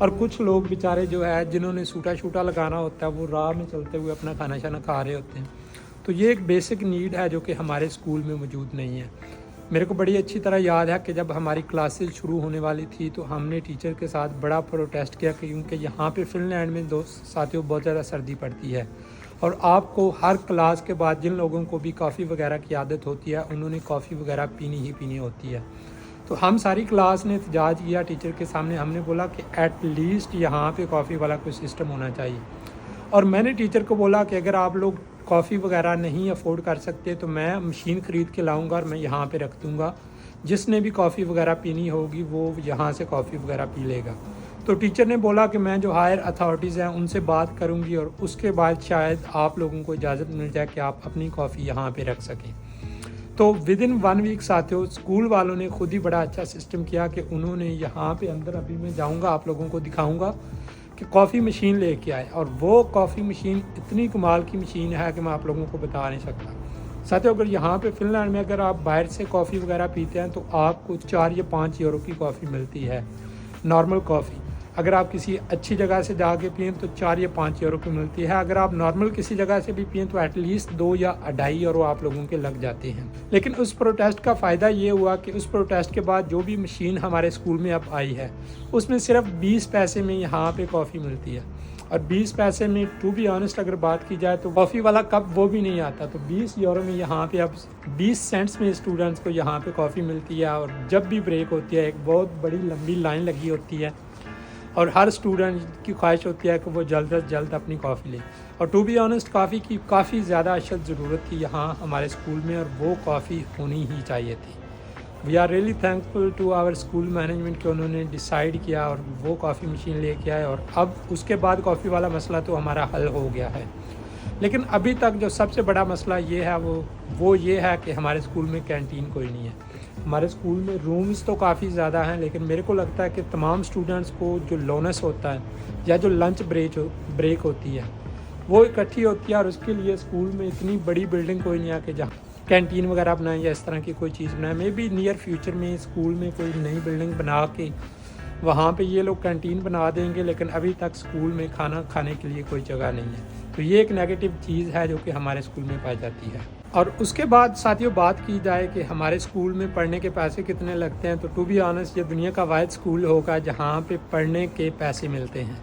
اور کچھ لوگ بیچارے جو ہے جنہوں نے سوٹا شوٹا لگانا ہوتا ہے وہ راہ میں چلتے ہوئے اپنا کھانا شانا کھا رہے ہوتے ہیں. تو یہ ایک بیسک نیڈ ہے جو کہ ہمارے اسکول میں موجود نہیں ہے. میرے کو بڑی اچھی طرح یاد ہے کہ جب ہماری کلاسز شروع ہونے والی تھی تو ہم نے ٹیچر کے ساتھ بڑا پروٹیسٹ کیا کیونکہ یہاں پہ فن لینڈ میں ساتھیوں بہت زیادہ سردی پڑتی ہے اور آپ کو ہر کلاس کے بعد جن لوگوں کو بھی کافی وغیرہ کی عادت ہوتی ہے انہوں نے کافی وغیرہ پینی ہوتی ہے. تو ہم ساری کلاس نے احتجاج کیا ٹیچر کے سامنے. ہم نے بولا کہ ایٹ لیسٹ یہاں پہ کافی والا کوئی سسٹم ہونا چاہیے. اور میں نے ٹیچر کو بولا کہ اگر آپ لوگ کافی وغیرہ نہیں افورڈ کر سکتے تو میں مشین خرید کے لاؤں گا اور میں یہاں پہ رکھ دوں گا. جس نے بھی کافی وغیرہ پینی ہوگی وہ یہاں سے کافی وغیرہ پی لے گا. تو ٹیچر نے بولا کہ میں جو ہائر اتھارٹیز ہیں ان سے بات کروں گی اور اس کے بعد شاید آپ لوگوں کو اجازت مل جائے کہ آپ اپنی کافی یہاں پہ رکھ سکیں. تو ودن 1 ویک ساتھیوں اسکول والوں نے خود ہی بڑا اچھا سسٹم کیا کہ انہوں نے یہاں پہ اندر ابھی میں جاؤں گا آپ لوگوں کو دکھاؤں گا کہ کافی مشین لے کے آئے. اور وہ کافی مشین اتنی کمال کی مشین ہے کہ میں آپ لوگوں کو بتا نہیں سکتا. ساتھیوں اگر یہاں پہ فن لینڈ میں اگر آپ باہر سے کافی وغیرہ پیتے ہیں تو آپ کو 4 یا 5 یورو کی کافی ملتی ہے نارمل کافی. اگر آپ کسی اچھی جگہ سے جا کے پئیں تو 4 یا 5 یورو کی ملتی ہے. اگر آپ نارمل کسی جگہ سے بھی پئیں تو ایٹ لیسٹ 2 یا 2.5 یورو آپ لوگوں کے لگ جاتے ہیں. لیکن اس پروٹیسٹ کا فائدہ یہ ہوا کہ اس پروٹیسٹ کے بعد جو بھی مشین ہمارے اسکول میں اب آئی ہے اس میں صرف 20 پیسے میں یہاں پہ کافی ملتی ہے. اور 20 پیسے میں ٹو بی آنیسٹ اگر بات کی جائے تو کافی والا کپ وہ بھی نہیں آتا. تو 20 یورو میں یہاں پہ اب 20 سینٹس میں اسٹوڈنٹس کو یہاں پہ کافی ملتی ہے. اور جب بھی بریک ہوتی ہے ایک بہت بڑی لمبی لائن لگی ہوتی ہے اور ہر اسٹوڈنٹ کی خواہش ہوتی ہے کہ وہ جلد از جلد اپنی کافی لے. اور ٹو بی آنیسٹ کافی کی کافی زیادہ اشد ضرورت تھی یہاں ہمارے اسکول میں اور وہ کافی ہونی ہی چاہیے تھی. We are really thankful to our school management کہ انہوں نے ڈیسائیڈ کیا اور وہ کافی مشین لے کے آئے. اور اب اس کے بعد کافی والا مسئلہ تو ہمارا حل ہو گیا ہے. لیکن ابھی تک جو سب سے بڑا مسئلہ یہ ہے وہ یہ ہے کہ ہمارے اسکول میں کینٹین کوئی نہیں ہے. ہمارے اسکول میں رومز تو کافی زیادہ ہیں لیکن میرے کو لگتا ہے کہ تمام اسٹوڈنٹس کو جو لونس ہوتا ہے یا جو لنچ بریک ہوتی ہے وہ اکٹھی ہوتی ہے. اور اس کے لیے اسکول میں اتنی بڑی بلڈنگ کوئی نہیں ہے کہ جہاں کینٹین وغیرہ بنائیں یا اس طرح کی کوئی چیز بنائیں. مے بی نیئر فیوچر میں اسکول میں کوئی نئی بلڈنگ بنا کے وہاں پہ یہ لوگ کینٹین بنا دیں گے. لیکن ابھی تک اسکول میں کھانا کھانے کے لیے کوئی جگہ نہیں ہے. تو یہ ایک نیگیٹو چیز ہے جو کہ ہمارے اسکول میں پائی جاتی ہے. اور اس کے بعد ساتھیوں بات کی جائے کہ ہمارے اسکول میں پڑھنے کے پیسے کتنے لگتے ہیں تو ٹو بی آنیسٹ یہ دنیا کا واحد اسکول ہوگا جہاں پہ پڑھنے کے پیسے ملتے ہیں.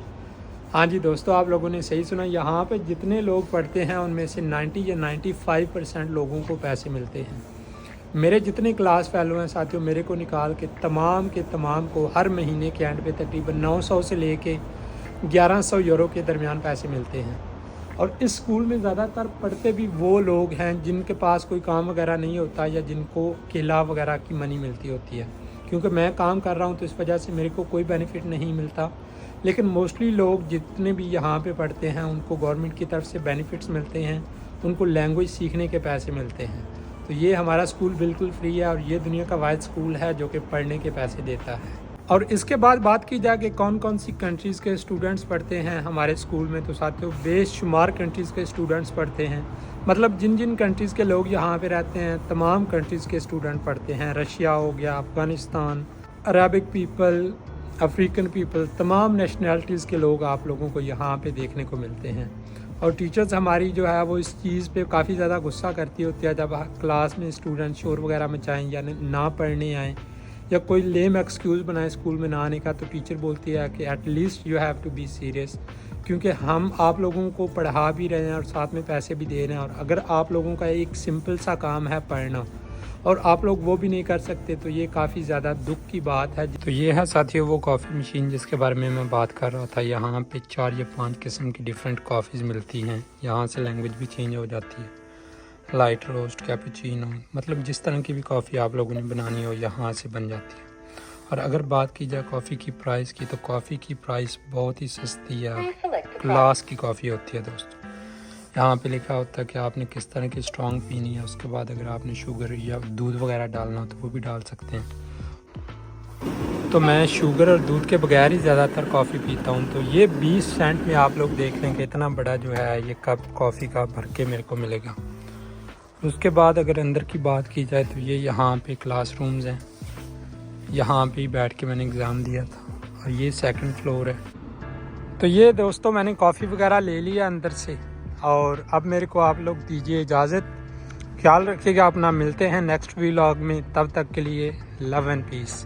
ہاں جی دوستو آپ لوگوں نے صحیح سنا. یہاں پہ جتنے لوگ پڑھتے ہیں ان میں سے 90 یا 95% لوگوں کو پیسے ملتے ہیں. میرے جتنے کلاس فیلو ہیں ساتھیوں میرے کو نکال کے تمام کو ہر مہینے کے اینڈ پہ تقریباً 900 سے لے کے 1100 یورو کے درمیان پیسے ملتے ہیں. اور اس اسکول میں زیادہ تر پڑھتے بھی وہ لوگ ہیں جن کے پاس کوئی کام وغیرہ نہیں ہوتا یا جن کو کیلا وغیرہ کی منی ملتی ہوتی ہے. کیونکہ میں کام کر رہا ہوں تو اس وجہ سے میرے کو کوئی بینیفٹ نہیں ملتا. لیکن موسٹلی لوگ جتنے بھی یہاں پہ پڑھتے ہیں ان کو گورنمنٹ کی طرف سے بینیفٹس ملتے ہیں. ان کو لینگویج سیکھنے کے پیسے ملتے ہیں. تو یہ ہمارا اسکول بالکل فری ہے اور یہ دنیا کا واحد اسکول ہے جو کہ پڑھنے کے پیسے دیتا ہے. اور اس کے بعد بات کی جائے کہ کون سی کنٹریز کے اسٹوڈنٹس پڑھتے ہیں ہمارے اسکول میں تو ساتھیوں بے شمار کنٹریز کے اسٹوڈنٹس پڑھتے ہیں. مطلب جن کنٹریز کے لوگ یہاں پہ رہتے ہیں تمام کنٹریز کے اسٹوڈنٹ پڑھتے ہیں. رشیا ہو گیا, Afghanistan, Arabic people, African people, تمام نیشنلٹیز کے لوگ آپ لوگوں کو یہاں پہ دیکھنے کو ملتے ہیں. اور ٹیچرز ہماری جو ہے وہ اس چیز پہ کافی زیادہ غصہ کرتی ہوتی ہے جب کلاس میں اسٹوڈنٹ شور وغیرہ مچائیں یا نہ پڑھنے آئیں یا کوئی لیم ایکسکیوز بنائے اسکول میں نہ آنے کا. تو ٹیچر بولتی ہے کہ at least you have to be serious کیونکہ ہم آپ لوگوں کو پڑھا بھی رہے ہیں اور ساتھ میں پیسے بھی دے رہے ہیں. اور اگر آپ لوگوں کا ایک سمپل سا کام ہے پڑھنا اور آپ لوگ وہ بھی نہیں کر سکتے تو یہ کافی زیادہ دکھ کی بات ہے. تو یہ ہے ساتھیوں وہ کافی مشین جس کے بارے میں بات کر رہا تھا. یہاں پہ 4 یا 5 قسم کی ڈیفرنٹ کافیز ملتی ہیں. یہاں سے لینگویج بھی چینج ہو جاتی ہے. لائٹ روسٹ, کیپوچینو, مطلب جس طرح کی بھی کافی آپ لوگوں نے بنانی ہو یہاں سے بن جاتی ہے. اور اگر بات کی جائے کافی کی پرائس کی تو کافی کی پرائس بہت ہی سستی ہے. کلاس کی کافی ہوتی ہے دوستو. یہاں پہ لکھا ہوتا ہے کہ آپ نے کس طرح کی اسٹرانگ پینی ہے. اس کے بعد اگر آپ نے شوگر یا دودھ وغیرہ ڈالنا ہو تو وہ بھی ڈال سکتے ہیں. تو میں شوگر اور دودھ کے بغیر ہی زیادہ تر کافی پیتا ہوں. تو یہ 20 سینٹ میں آپ لوگ دیکھ لیں کہ اتنا بڑا جو ہے یہ کپ کافی کا بھر کے میرے کو ملے گا. اس کے بعد اگر اندر کی بات کی جائے تو یہ یہاں پہ کلاس رومز ہیں. یہاں پہ ہی بیٹھ کے میں نے ایگزام دیا تھا. اور یہ 2nd فلور ہے. تو یہ دوستوں میں نے کافی وغیرہ لے لیا اندر سے، اور اب میرے کو آپ لوگ دیجیے اجازت۔ خیال رکھیے گا اپنا، ملتے ہیں نیکسٹ ولاگ میں، تب تک کے لیے لو اینڈ پیس۔